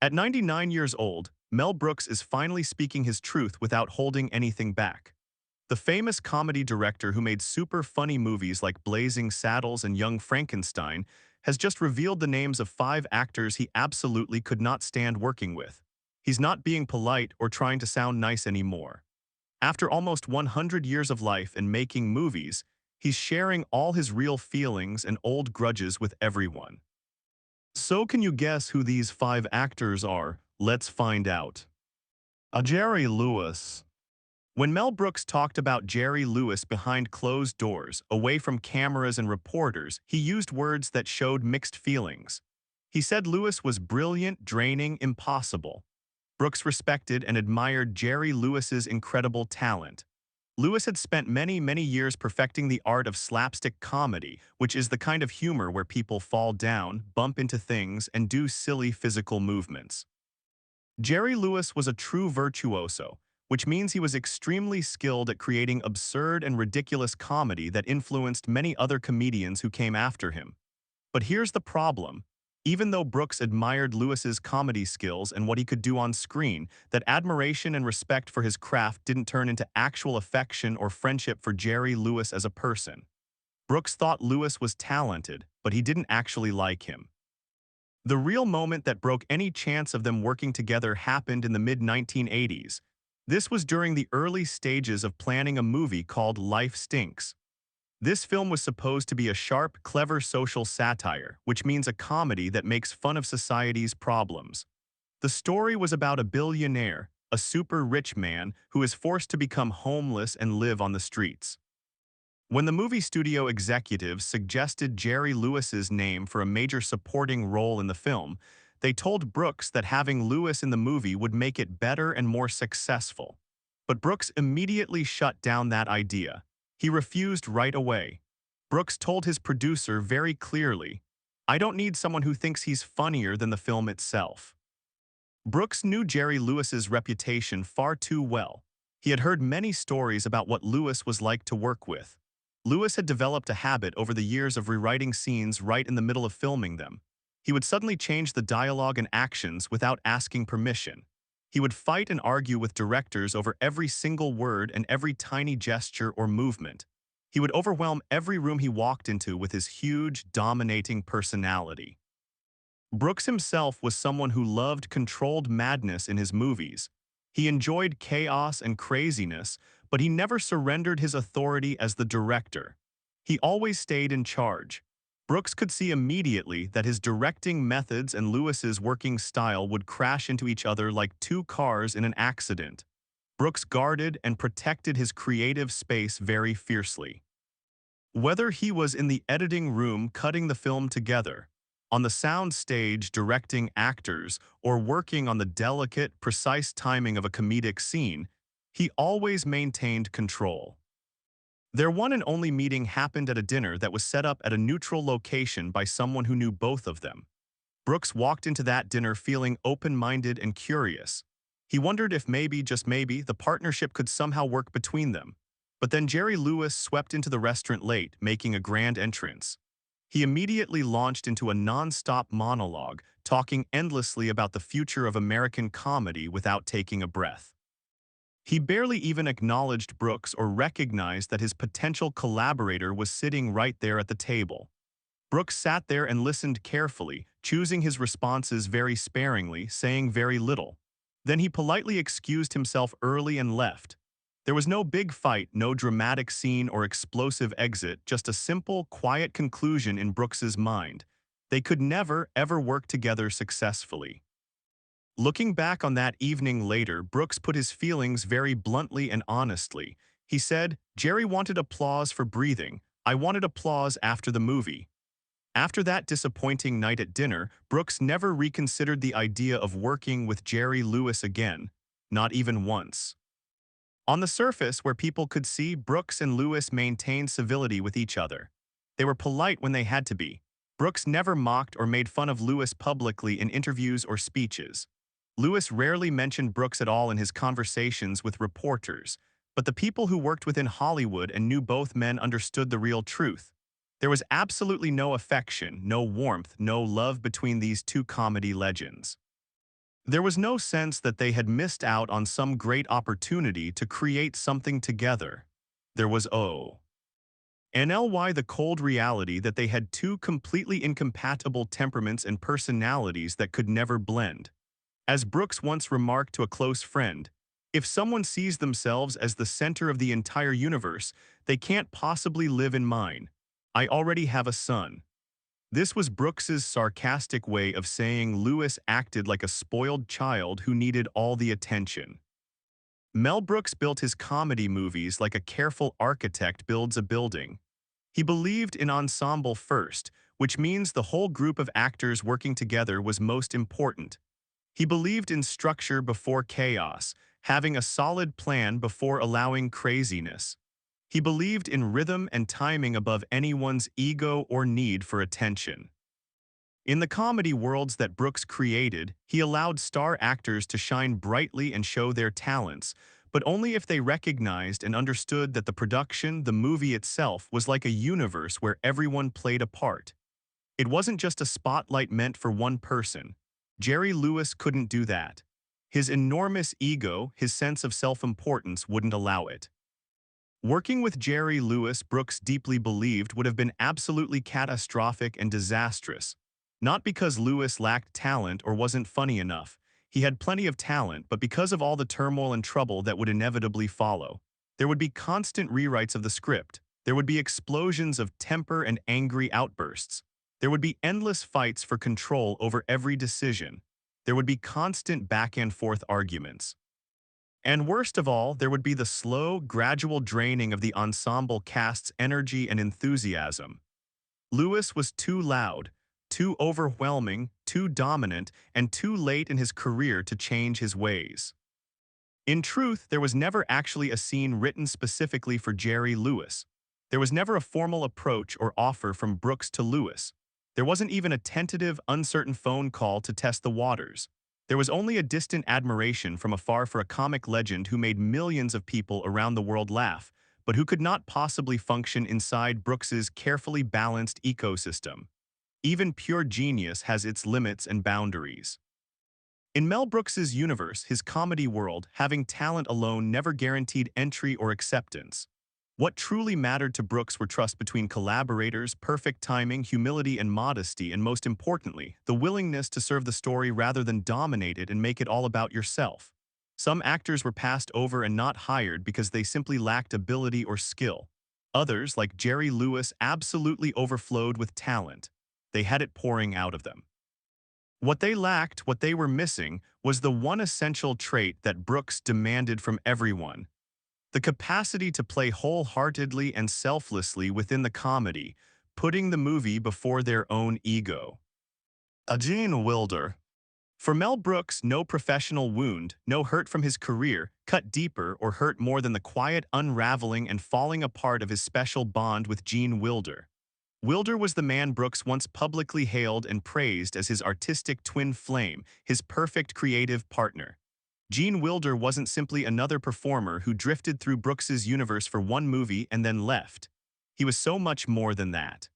At 99 years old, Mel Brooks is finally speaking his truth without holding anything back. The famous comedy director who made super funny movies like Blazing Saddles and Young Frankenstein has just revealed the names of 5 actors he absolutely could not stand working with. He's not being polite or trying to sound nice anymore. After almost 100 years of life and making movies, he's sharing all his real feelings and old grudges with everyone. So can you guess who these 5 actors are? Let's find out. Jerry Lewis. When Mel Brooks talked about Jerry Lewis behind closed doors, away from cameras and reporters, he used words that showed mixed feelings. He said Lewis was brilliant, draining, impossible. Brooks respected and admired Jerry Lewis's incredible talent. Lewis had spent many years perfecting the art of slapstick comedy, which is the kind of humor where people fall down, bump into things, and do silly physical movements. Jerry Lewis was a true virtuoso, which means he was extremely skilled at creating absurd and ridiculous comedy that influenced many other comedians who came after him. But here's the problem. Even though Brooks admired Lewis's comedy skills and what he could do on screen, that admiration and respect for his craft didn't turn into actual affection or friendship for Jerry Lewis as a person. Brooks thought Lewis was talented, but he didn't actually like him. The real moment that broke any chance of them working together happened in the mid-1980s. This was during the early stages of planning a movie called Life Stinks. This film was supposed to be a sharp, clever social satire, which means a comedy that makes fun of society's problems. The story was about a billionaire, a super rich man who is forced to become homeless and live on the streets. When the movie studio executives suggested Jerry Lewis's name for a major supporting role in the film, they told Brooks that having Lewis in the movie would make it better and more successful. But Brooks immediately shut down that idea. He refused right away. Brooks told his producer very clearly, "I don't need someone who thinks he's funnier than the film itself." Brooks knew Jerry Lewis's reputation far too well. He had heard many stories about what Lewis was like to work with. Lewis had developed a habit over the years of rewriting scenes right in the middle of filming them. He would suddenly change the dialogue and actions without asking permission. He would fight and argue with directors over every single word and every tiny gesture or movement. He would overwhelm every room he walked into with his huge, dominating personality. Brooks himself was someone who loved controlled madness in his movies. He enjoyed chaos and craziness, but he never surrendered his authority as the director. He always stayed in charge. Brooks could see immediately that his directing methods and Lewis's working style would crash into each other like 2 cars in an accident. Brooks guarded and protected his creative space very fiercely. Whether he was in the editing room cutting the film together, on the sound stage directing actors, or working on the delicate, precise timing of a comedic scene, he always maintained control. Their one and only meeting happened at a dinner that was set up at a neutral location by someone who knew both of them. Brooks walked into that dinner feeling open-minded and curious. He wondered if maybe, just maybe, the partnership could somehow work between them. But then Jerry Lewis swept into the restaurant late, making a grand entrance. He immediately launched into a non-stop monologue, talking endlessly about the future of American comedy without taking a breath. He barely even acknowledged Brooks or recognized that his potential collaborator was sitting right there at the table. Brooks sat there and listened carefully, choosing his responses very sparingly, saying very little. Then he politely excused himself early and left. There was no big fight, no dramatic scene or explosive exit, just a simple, quiet conclusion in Brooks's mind. They could never, ever work together successfully. Looking back on that evening later, Brooks put his feelings very bluntly and honestly. He said, "Jerry wanted applause for breathing. I wanted applause after the movie." After that disappointing night at dinner, Brooks never reconsidered the idea of working with Jerry Lewis again, not even once. On the surface, where people could see, Brooks and Lewis maintained civility with each other. They were polite when they had to be. Brooks never mocked or made fun of Lewis publicly in interviews or speeches. Lewis rarely mentioned Brooks at all in his conversations with reporters, but the people who worked within Hollywood and knew both men understood the real truth. There was absolutely no affection, no warmth, no love between these 2 comedy legends. There was no sense that they had missed out on some great opportunity to create something together. There was the cold reality that they had two completely incompatible temperaments and personalities that could never blend. As Brooks once remarked to a close friend, if someone sees themselves as the center of the entire universe, they can't possibly live in mine. I already have a son. This was Brooks's sarcastic way of saying Lewis acted like a spoiled child who needed all the attention. Mel Brooks built his comedy movies like a careful architect builds a building. He believed in ensemble first, which means the whole group of actors working together was most important. He believed in structure before chaos, having a solid plan before allowing craziness. He believed in rhythm and timing above anyone's ego or need for attention. In the comedy worlds that Brooks created, he allowed star actors to shine brightly and show their talents, but only if they recognized and understood that the production, the movie itself, was like a universe where everyone played a part. It wasn't just a spotlight meant for one person. Jerry Lewis couldn't do that. His enormous ego, his sense of self-importance wouldn't allow it. Working with Jerry Lewis, Brooks deeply believed would have been absolutely catastrophic and disastrous. Not because Lewis lacked talent or wasn't funny enough. He had plenty of talent, but because of all the turmoil and trouble that would inevitably follow. There would be constant rewrites of the script. There would be explosions of temper and angry outbursts. There would be endless fights for control over every decision. There would be constant back-and-forth arguments. And worst of all, there would be the slow, gradual draining of the ensemble cast's energy and enthusiasm. Lewis was too loud, too overwhelming, too dominant, and too late in his career to change his ways. In truth, there was never actually a scene written specifically for Jerry Lewis. There was never a formal approach or offer from Brooks to Lewis. There wasn't even a tentative, uncertain phone call to test the waters. There was only a distant admiration from afar for a comic legend who made millions of people around the world laugh, but who could not possibly function inside Brooks's carefully balanced ecosystem. Even pure genius has its limits and boundaries. In Mel Brooks's universe, his comedy world, having talent alone never guaranteed entry or acceptance. What truly mattered to Brooks were trust between collaborators, perfect timing, humility and modesty, and most importantly, the willingness to serve the story rather than dominate it and make it all about yourself. Some actors were passed over and not hired because they simply lacked ability or skill. Others, like Jerry Lewis, absolutely overflowed with talent. They had it pouring out of them. What they lacked, what they were missing, was the one essential trait that Brooks demanded from everyone: the capacity to play wholeheartedly and selflessly within the comedy, putting the movie before their own ego. Gene Wilder. For Mel Brooks, no professional wound, no hurt from his career, cut deeper or hurt more than the quiet unraveling and falling apart of his special bond with Gene Wilder. Wilder was the man Brooks once publicly hailed and praised as his artistic twin flame, his perfect creative partner. Gene Wilder wasn't simply another performer who drifted through Brooks's universe for one movie and then left. He was so much more than that.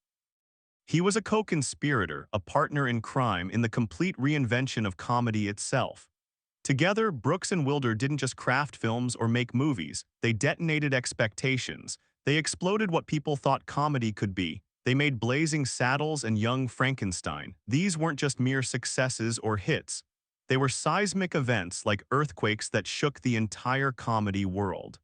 He was a co-conspirator, a partner in crime in the complete reinvention of comedy itself. Together, Brooks and Wilder didn't just craft films or make movies, they detonated expectations. They exploded what people thought comedy could be. They made Blazing Saddles and Young Frankenstein. These weren't just mere successes or hits. They were seismic events like earthquakes that shook the entire comedy world.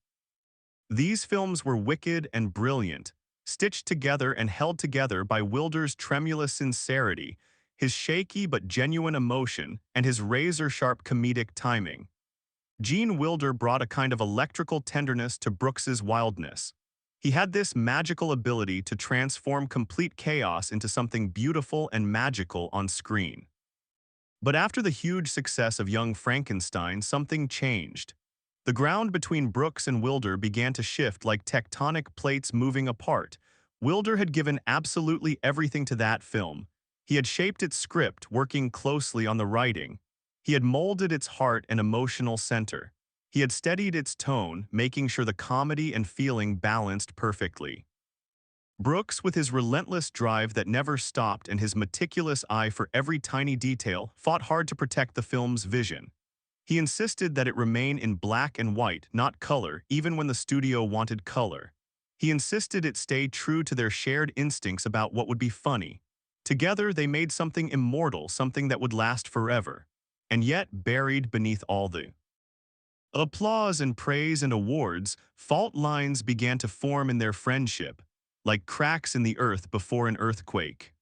These films were wicked and brilliant, stitched together and held together by Wilder's tremulous sincerity, his shaky but genuine emotion, and his razor-sharp comedic timing. Gene Wilder brought a kind of electrical tenderness to Brooks's wildness. He had this magical ability to transform complete chaos into something beautiful and magical on screen. But after the huge success of Young Frankenstein, something changed. The ground between Brooks and Wilder began to shift like tectonic plates moving apart. Wilder had given absolutely everything to that film. He had shaped its script, working closely on the writing. He had molded its heart and emotional center. He had steadied its tone, making sure the comedy and feeling balanced perfectly. Brooks, with his relentless drive that never stopped and his meticulous eye for every tiny detail, fought hard to protect the film's vision. He insisted that it remain in black and white, not color, even when the studio wanted color. He insisted it stay true to their shared instincts about what would be funny. Together, they made something immortal, something that would last forever. And yet, buried beneath all the applause and praise and awards, fault lines began to form in their friendship, like cracks in the earth before an earthquake.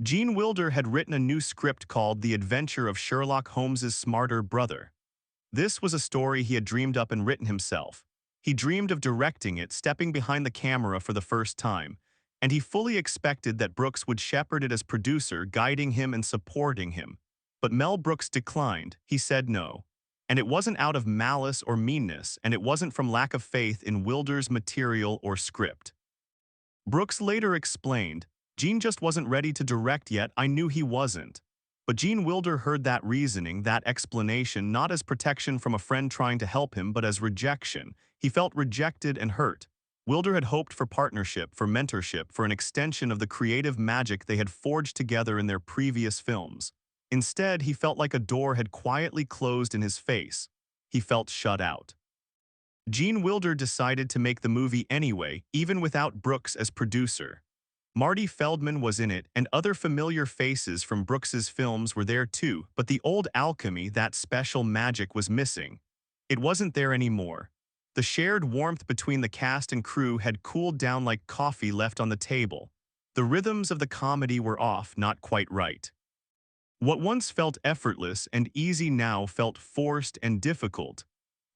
Gene Wilder had written a new script called The Adventure of Sherlock Holmes's Smarter Brother. This was a story he had dreamed up and written himself. He dreamed of directing it, stepping behind the camera for the first time, and he fully expected that Brooks would shepherd it as producer, guiding him and supporting him. But Mel Brooks declined. He said no. And it wasn't out of malice or meanness, and it wasn't from lack of faith in Wilder's material or script. Brooks later explained, "Gene just wasn't ready to direct yet, I knew he wasn't." But Gene Wilder heard that reasoning, that explanation, not as protection from a friend trying to help him, but as rejection. He felt rejected and hurt. Wilder had hoped for partnership, for mentorship, for an extension of the creative magic they had forged together in their previous films. Instead, he felt like a door had quietly closed in his face. He felt shut out. Gene Wilder decided to make the movie anyway, even without Brooks as producer. Marty Feldman was in it, and other familiar faces from Brooks's films were there too, but the old alchemy, that special magic, was missing. It wasn't there anymore. The shared warmth between the cast and crew had cooled down like coffee left on the table. The rhythms of the comedy were off, not quite right. What once felt effortless and easy now felt forced and difficult,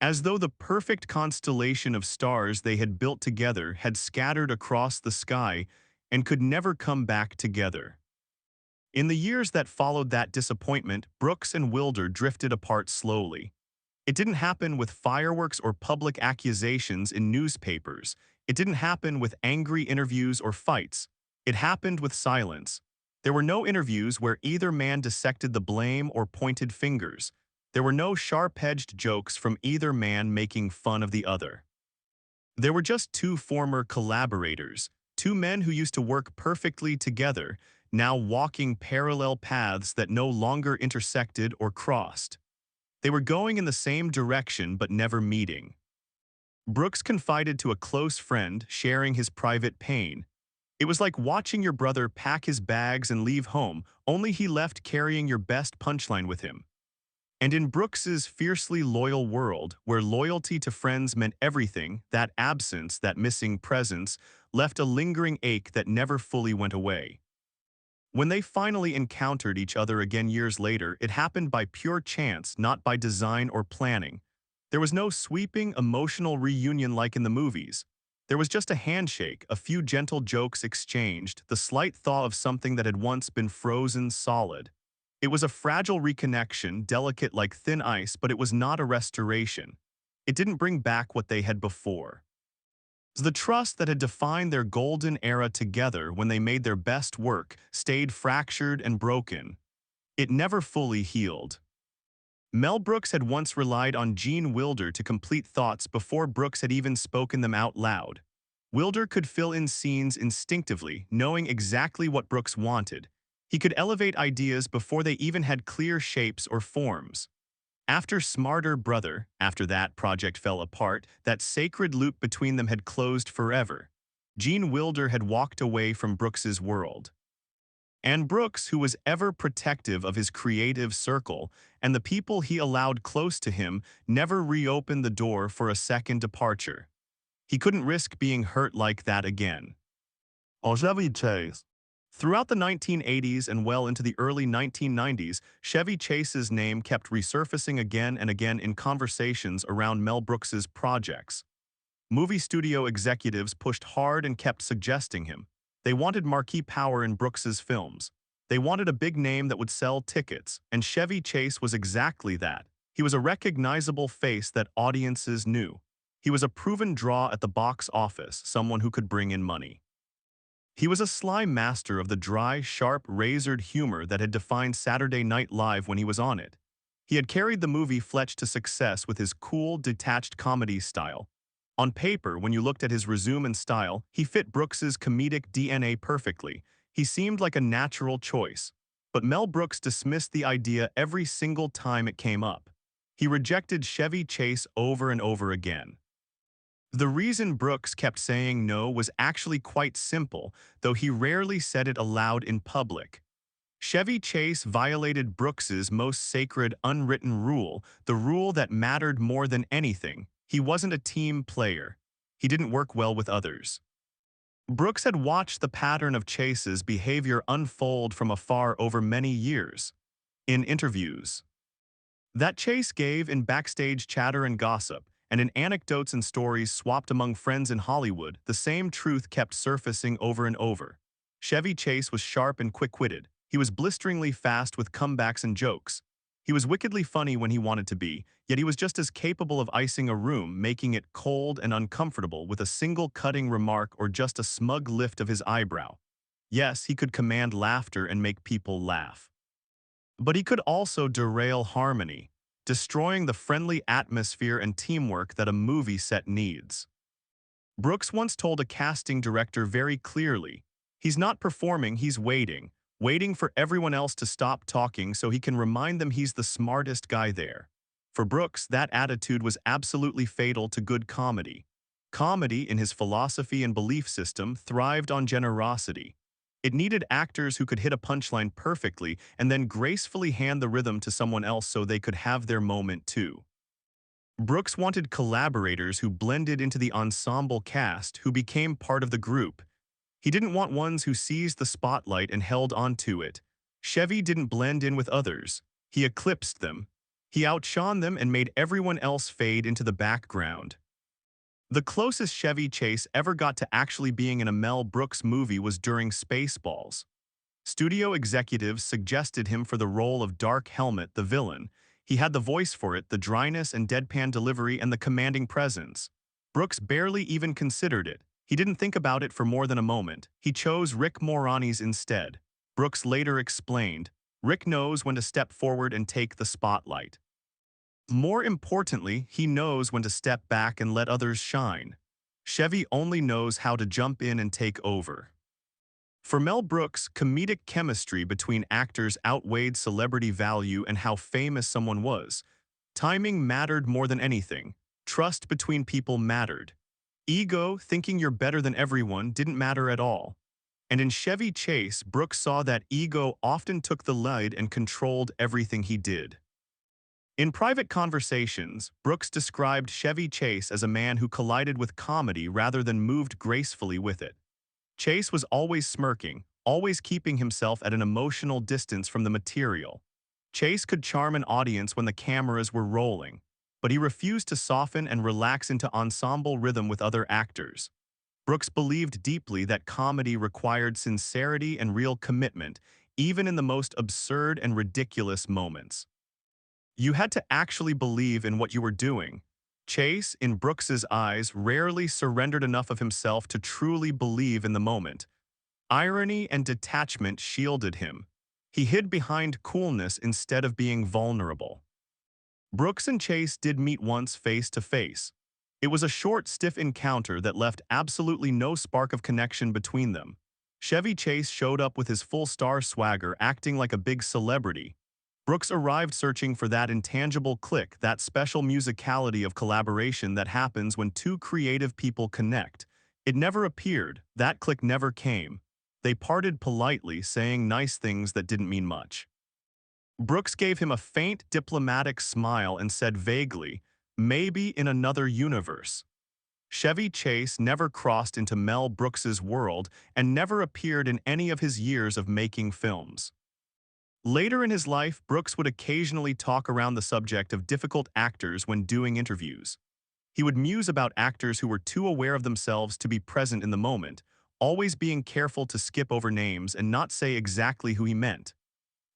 as though the perfect constellation of stars they had built together had scattered across the sky and could never come back together. In the years that followed that disappointment, Brooks and Wilder drifted apart slowly. It didn't happen with fireworks or public accusations in newspapers. It didn't happen with angry interviews or fights. It happened with silence. There were no interviews where either man dissected the blame or pointed fingers. There were no sharp-edged jokes from either man making fun of the other. There were just two former collaborators, two men who used to work perfectly together, now walking parallel paths that no longer intersected or crossed. They were going in the same direction but never meeting. Brooks confided to a close friend, sharing his private pain. "It was like watching your brother pack his bags and leave home, only he left carrying your best punchline with him." And in Brooks's fiercely loyal world, where loyalty to friends meant everything, that absence, that missing presence, left a lingering ache that never fully went away. When they finally encountered each other again years later, it happened by pure chance, not by design or planning. There was no sweeping, emotional reunion like in the movies. There was just a handshake, a few gentle jokes exchanged, the slight thaw of something that had once been frozen solid. It was a fragile reconnection, delicate like thin ice, but it was not a restoration. It didn't bring back what they had before. The trust that had defined their golden era together when they made their best work stayed fractured and broken. It never fully healed. Mel Brooks had once relied on Gene Wilder to complete thoughts before Brooks had even spoken them out loud. Wilder could fill in scenes instinctively, knowing exactly what Brooks wanted. He could elevate ideas before they even had clear shapes or forms. After Smarter Brother, after that project fell apart, that sacred loop between them had closed forever. Gene Wilder had walked away from Brooks's world. And Brooks, who was ever protective of his creative circle and the people he allowed close to him, never reopened the door for a second departure. He couldn't risk being hurt like that again. Chevy Chase. Throughout the 1980s and well into the early 1990s, Chevy Chase's name kept resurfacing again and again in conversations around Mel Brooks's projects. Movie studio executives pushed hard and kept suggesting him. They wanted marquee power in Brooks's films. They wanted a big name that would sell tickets, and Chevy Chase was exactly that. He was a recognizable face that audiences knew. He was a proven draw at the box office, someone who could bring in money. He was a sly master of the dry, sharp, razored humor that had defined Saturday Night Live when he was on it. He had carried the movie Fletch to success with his cool, detached comedy style. On paper, when you looked at his resume and style, he fit Brooks's comedic DNA perfectly. He seemed like a natural choice. But Mel Brooks dismissed the idea every single time it came up. He rejected Chevy Chase over and over again. The reason Brooks kept saying no was actually quite simple, though he rarely said it aloud in public. Chevy Chase violated Brooks's most sacred unwritten rule, the rule that mattered more than anything. He wasn't a team player. He didn't work well with others. Brooks had watched the pattern of Chase's behavior unfold from afar over many years. In interviews that Chase gave, in backstage chatter and gossip, and in anecdotes and stories swapped among friends in Hollywood, the same truth kept surfacing over and over. Chevy Chase was sharp and quick-witted. He was blisteringly fast with comebacks and jokes. He was wickedly funny when he wanted to be, yet he was just as capable of icing a room, making it cold and uncomfortable with a single cutting remark or just a smug lift of his eyebrow. Yes, he could command laughter and make people laugh. But he could also derail harmony, destroying the friendly atmosphere and teamwork that a movie set needs. Brooks once told a casting director very clearly, he's not performing, he's waiting for everyone else to stop talking so he can remind them he's the smartest guy there. For Brooks, that attitude was absolutely fatal to good comedy. Comedy, in his philosophy and belief system, thrived on generosity. It needed actors who could hit a punchline perfectly and then gracefully hand the rhythm to someone else so they could have their moment too. Brooks wanted collaborators who blended into the ensemble cast, who became part of the group. He didn't want ones who seized the spotlight and held onto it. Chevy didn't blend in with others. He eclipsed them. He outshone them and made everyone else fade into the background. The closest Chevy Chase ever got to actually being in a Mel Brooks movie was during Spaceballs. Studio executives suggested him for the role of Dark Helmet, the villain. He had the voice for it, the dryness and deadpan delivery, and the commanding presence. Brooks barely even considered it. He didn't think about it for more than a moment. He chose Rick Moranis instead. Brooks later explained, "Rick knows when to step forward and take the spotlight. More importantly, he knows when to step back and let others shine. Chevy only knows how to jump in and take over." For Mel Brooks, comedic chemistry between actors outweighed celebrity value and how famous someone was. Timing mattered more than anything. Trust between people mattered. Ego, thinking you're better than everyone, didn't matter at all. And in Chevy Chase, Brooks saw that ego often took the lead and controlled everything he did. In private conversations, Brooks described Chevy Chase as a man who collided with comedy rather than moved gracefully with it. Chase was always smirking, always keeping himself at an emotional distance from the material. Chase could charm an audience when the cameras were rolling, but he refused to soften and relax into ensemble rhythm with other actors. Brooks believed deeply that comedy required sincerity and real commitment, even in the most absurd and ridiculous moments. You had to actually believe in what you were doing. Chase, in Brooks's eyes, rarely surrendered enough of himself to truly believe in the moment. Irony and detachment shielded him. He hid behind coolness instead of being vulnerable. Brooks and Chase did meet once face to face. It was a short, stiff encounter that left absolutely no spark of connection between them. Chevy Chase showed up with his full star swagger, acting like a big celebrity. Brooks arrived searching for that intangible click, that special musicality of collaboration that happens when two creative people connect. It never appeared, that click never came. They parted politely, saying nice things that didn't mean much. Brooks gave him a faint, diplomatic smile and said vaguely, "Maybe in another universe." Chevy Chase never crossed into Mel Brooks's world and never appeared in any of his years of making films. Later in his life, Brooks would occasionally talk around the subject of difficult actors when doing interviews. He would muse about actors who were too aware of themselves to be present in the moment, always being careful to skip over names and not say exactly who he meant.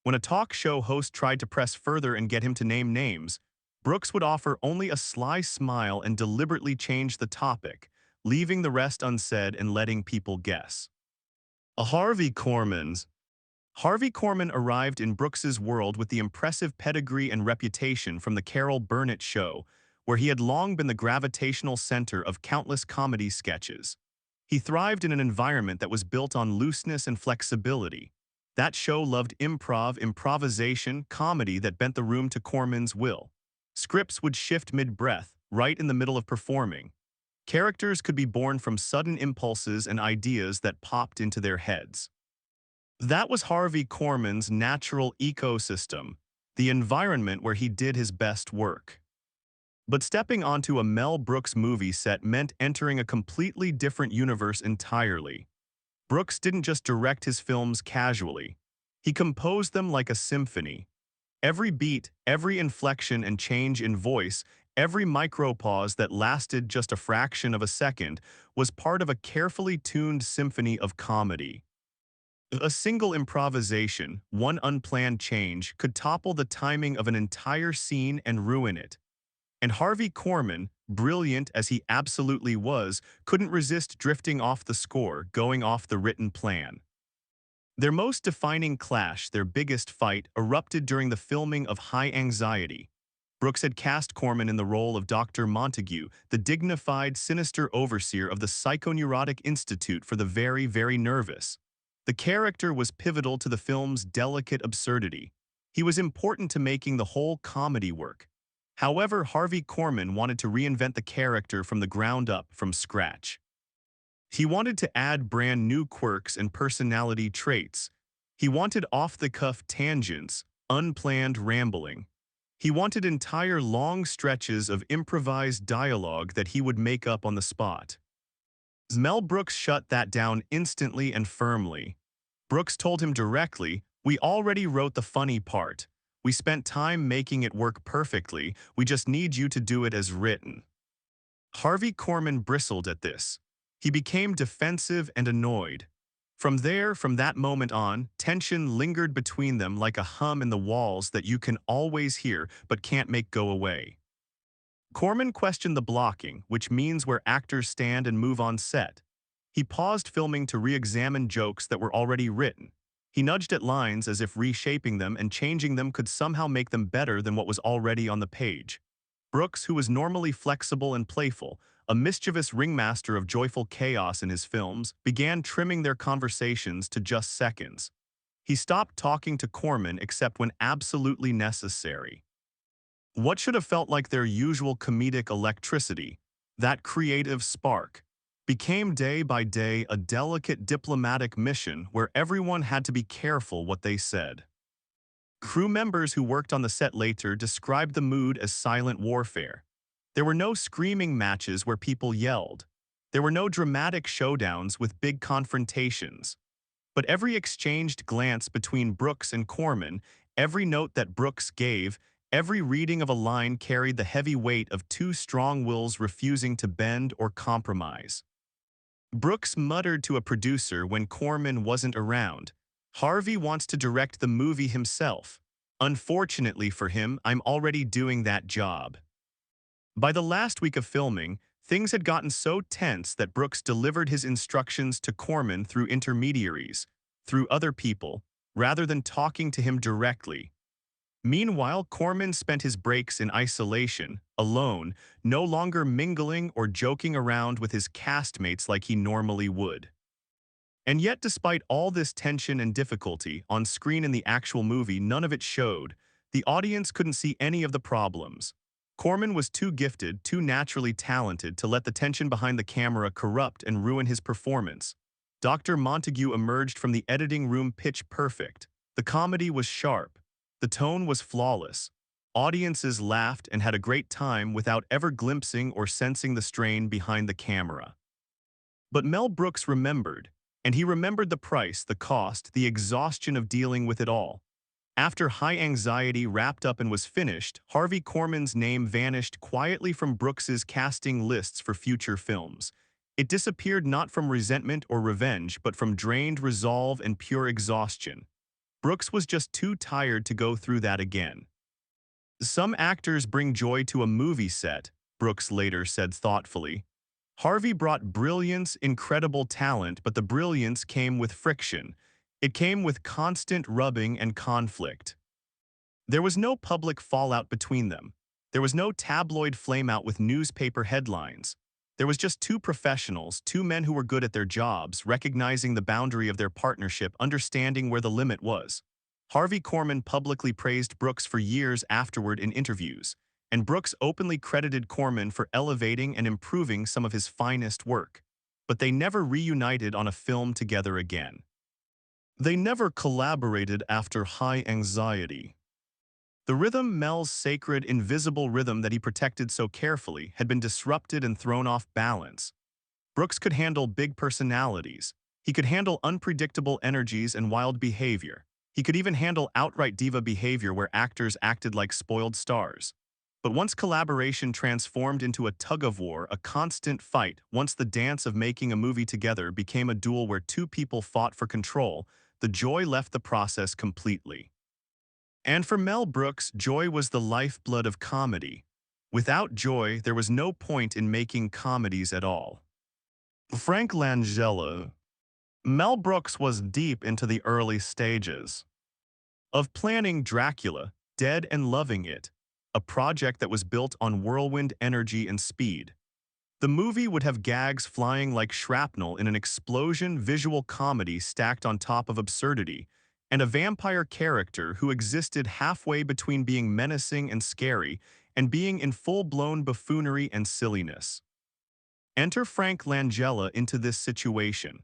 When a talk show host tried to press further and get him to name names, Brooks would offer only a sly smile and deliberately change the topic, leaving the rest unsaid and letting people guess. Harvey Korman arrived in Brooks's world with the impressive pedigree and reputation from The Carol Burnett Show, where he had long been the gravitational center of countless comedy sketches. He thrived in an environment that was built on looseness and flexibility. That show loved improvisation, comedy that bent the room to Corman's will. Scripts would shift mid-breath, right in the middle of performing. Characters could be born from sudden impulses and ideas that popped into their heads. That was Harvey Korman's natural ecosystem, the environment where he did his best work. But stepping onto a Mel Brooks movie set meant entering a completely different universe entirely. Brooks didn't just direct his films casually. He composed them like a symphony. Every beat, every inflection and change in voice, every micropause that lasted just a fraction of a second was part of a carefully tuned symphony of comedy. A single improvisation, one unplanned change, could topple the timing of an entire scene and ruin it. And Harvey Korman, brilliant as he absolutely was, couldn't resist drifting off the score, going off the written plan. Their most defining clash, their biggest fight, erupted during the filming of High Anxiety. Brooks had cast Korman in the role of Dr. Montague, the dignified, sinister overseer of the Psychoneurotic Institute for the Very, Very Nervous. The character was pivotal to the film's delicate absurdity. He was important to making the whole comedy work. However, Harvey Korman wanted to reinvent the character from the ground up, from scratch. He wanted to add brand new quirks and personality traits. He wanted off-the-cuff tangents, unplanned rambling. He wanted entire long stretches of improvised dialogue that he would make up on the spot. Mel Brooks shut that down instantly and firmly. Brooks told him directly, "We already wrote the funny part. We spent time making it work perfectly. We just need you to do it as written." Harvey Korman bristled at this. He became defensive and annoyed. From that moment on, tension lingered between them like a hum in the walls that you can always hear but can't make go away. Korman questioned the blocking, which means where actors stand and move on set. He paused filming to re-examine jokes that were already written. He nudged at lines as if reshaping them and changing them could somehow make them better than what was already on the page. Brooks, who was normally flexible and playful, a mischievous ringmaster of joyful chaos in his films, began trimming their conversations to just seconds. He stopped talking to Korman except when absolutely necessary. What should have felt like their usual comedic electricity, that creative spark, became day by day a delicate diplomatic mission where everyone had to be careful what they said. Crew members who worked on the set later described the mood as silent warfare. There were no screaming matches where people yelled. There were no dramatic showdowns with big confrontations. But every exchanged glance between Brooks and Korman, every note that Brooks gave, every reading of a line carried the heavy weight of two strong wills refusing to bend or compromise. Brooks muttered to a producer when Korman wasn't around, "Harvey wants to direct the movie himself. Unfortunately for him, I'm already doing that job." By the last week of filming, things had gotten so tense that Brooks delivered his instructions to Korman through intermediaries, through other people, rather than talking to him directly. Meanwhile, Korman spent his breaks in isolation, alone, no longer mingling or joking around with his castmates like he normally would. And yet, despite all this tension and difficulty, on screen in the actual movie, none of it showed. The audience couldn't see any of the problems. Korman was too gifted, too naturally talented to let the tension behind the camera corrupt and ruin his performance. Dr. Montague emerged from the editing room pitch perfect. The comedy was sharp. The tone was flawless. Audiences laughed and had a great time without ever glimpsing or sensing the strain behind the camera. But Mel Brooks remembered, and he remembered the price, the cost, the exhaustion of dealing with it all. After High Anxiety wrapped up and was finished, Harvey Korman's name vanished quietly from Brooks's casting lists for future films. It disappeared not from resentment or revenge, but from drained resolve and pure exhaustion. Brooks was just too tired to go through that again. "Some actors bring joy to a movie set," Brooks later said thoughtfully. "Harvey brought brilliance, incredible talent, but the brilliance came with friction. It came with constant rubbing and conflict. There was no public fallout between them. There was no tabloid flameout with newspaper headlines. There was just two professionals, two men who were good at their jobs, recognizing the boundary of their partnership, understanding where the limit was. Harvey Korman publicly praised Brooks for years afterward in interviews, and Brooks openly credited Korman for elevating and improving some of his finest work. But they never reunited on a film together again. They never collaborated after High Anxiety. The rhythm, Mel's sacred, invisible rhythm that he protected so carefully, had been disrupted and thrown off balance. Brooks could handle big personalities. He could handle unpredictable energies and wild behavior. He could even handle outright diva behavior where actors acted like spoiled stars. But once collaboration transformed into a tug-of-war, a constant fight, once the dance of making a movie together became a duel where two people fought for control, the joy left the process completely. And for Mel Brooks, joy was the lifeblood of comedy. Without joy, there was no point in making comedies at all. Frank Langella. Mel Brooks was deep into the early stages of planning Dracula, Dead and Loving It, a project that was built on whirlwind energy and speed. The movie would have gags flying like shrapnel in an explosion visual comedy stacked on top of absurdity, and a vampire character who existed halfway between being menacing and scary and being in full-blown buffoonery and silliness. Enter Frank Langella into this situation.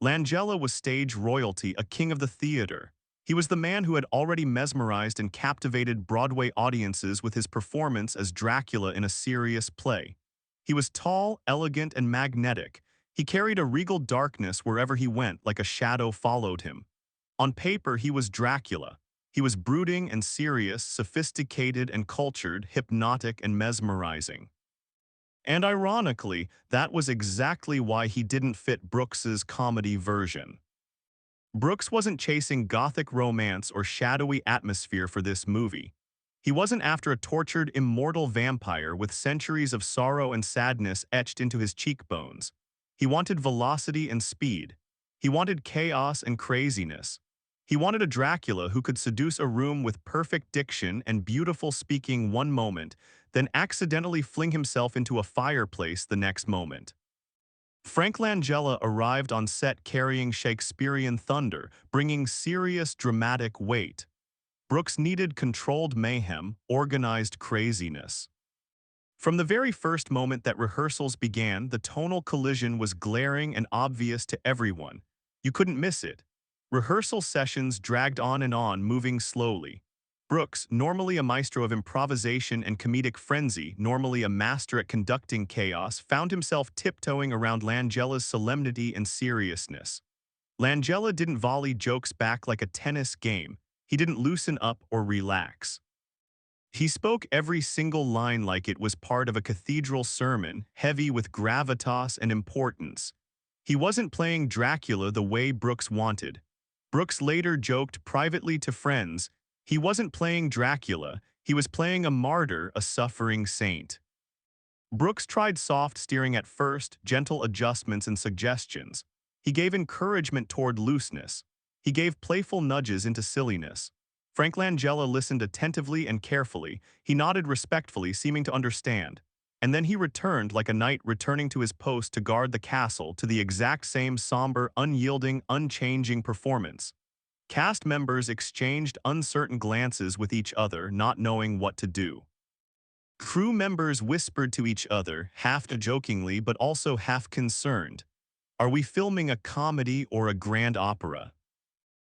Langella was stage royalty, a king of the theater. He was the man who had already mesmerized and captivated Broadway audiences with his performance as Dracula in a serious play. He was tall, elegant, and magnetic. He carried a regal darkness wherever he went, like a shadow followed him. On paper, he was Dracula. He was brooding and serious, sophisticated and cultured, hypnotic and mesmerizing. And ironically, that was exactly why he didn't fit Brooks's comedy version. Brooks wasn't chasing gothic romance or shadowy atmosphere for this movie. He wasn't after a tortured, immortal vampire with centuries of sorrow and sadness etched into his cheekbones. He wanted velocity and speed. He wanted chaos and craziness. He wanted a Dracula who could seduce a room with perfect diction and beautiful speaking one moment, then accidentally fling himself into a fireplace the next moment. Frank Langella arrived on set carrying Shakespearean thunder, bringing serious dramatic weight. Brooks needed controlled mayhem, organized craziness. From the very first moment that rehearsals began, the tonal collision was glaring and obvious to everyone. You couldn't miss it. Rehearsal sessions dragged on, moving slowly. Brooks, normally a maestro of improvisation and comedic frenzy, normally a master at conducting chaos, found himself tiptoeing around Langella's solemnity and seriousness. Langella didn't volley jokes back like a tennis game. He didn't loosen up or relax. He spoke every single line like it was part of a cathedral sermon, heavy with gravitas and importance. He wasn't playing Dracula the way Brooks wanted. Brooks later joked privately to friends, he wasn't playing Dracula, he was playing a martyr, a suffering saint. Brooks tried soft steering at first, gentle adjustments and suggestions. He gave encouragement toward looseness. He gave playful nudges into silliness. Frank Langella listened attentively and carefully. He nodded respectfully, seeming to understand. And then he returned like a knight returning to his post to guard the castle, to the exact same somber, unyielding, unchanging performance. Cast members exchanged uncertain glances with each other, not knowing what to do. Crew members whispered to each other, half jokingly but also half concerned. Are we filming a comedy or a grand opera?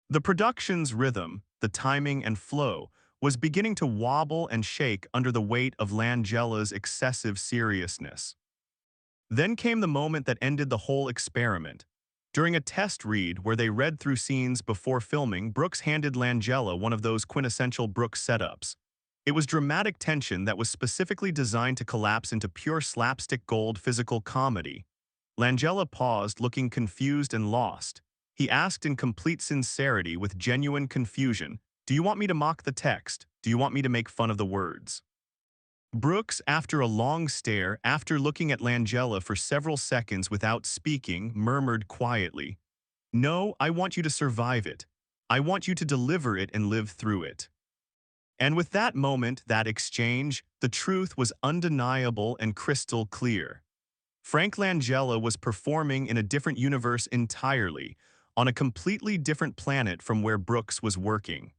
The production's rhythm, the timing and flow, was beginning to wobble and shake under the weight of Langella's excessive seriousness. Then came the moment that ended the whole experiment. During a test read where they read through scenes before filming, Brooks handed Langella one of those quintessential Brooks setups. It was dramatic tension that was specifically designed to collapse into pure slapstick gold physical comedy. Langella paused, looking confused and lost. He asked in complete sincerity with genuine confusion, "Do you want me to mock the text? Do you want me to make fun of the words?" Brooks, after a long stare, after looking at Langella for several seconds without speaking, murmured quietly, "No, I want you to survive it. I want you to deliver it and live through it." And with that moment, that exchange, the truth was undeniable and crystal clear. Frank Langella was performing in a different universe entirely, on a completely different planet from where Brooks was working.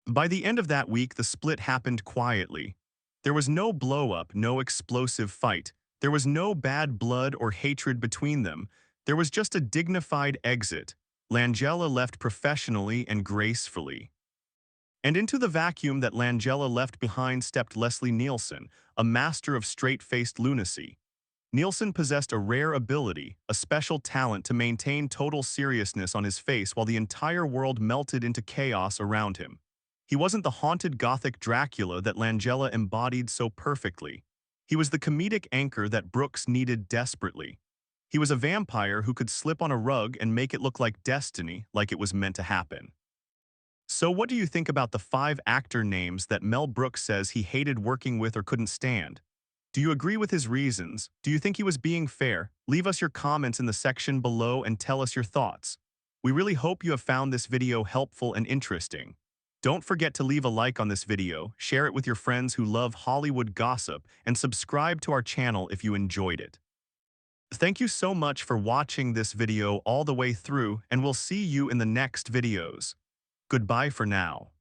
By the end of that week, the split happened quietly. There was no blow-up, no explosive fight. There was no bad blood or hatred between them. There was just a dignified exit. Langella left professionally and gracefully. And into the vacuum that Langella left behind stepped Leslie Nielsen, a master of straight-faced lunacy. Nielsen possessed a rare ability, a special talent to maintain total seriousness on his face while the entire world melted into chaos around him. He wasn't the haunted gothic Dracula that Langella embodied so perfectly. He was the comedic anchor that Brooks needed desperately. He was a vampire who could slip on a rug and make it look like destiny, like it was meant to happen. So what do you think about the 5 actor names that Mel Brooks says he hated working with or couldn't stand? Do you agree with his reasons? Do you think he was being fair? Leave us your comments in the section below and tell us your thoughts. We really hope you have found this video helpful and interesting. Don't forget to leave a like on this video, share it with your friends who love Hollywood gossip, and subscribe to our channel if you enjoyed it. Thank you so much for watching this video all the way through, and we'll see you in the next videos. Goodbye for now.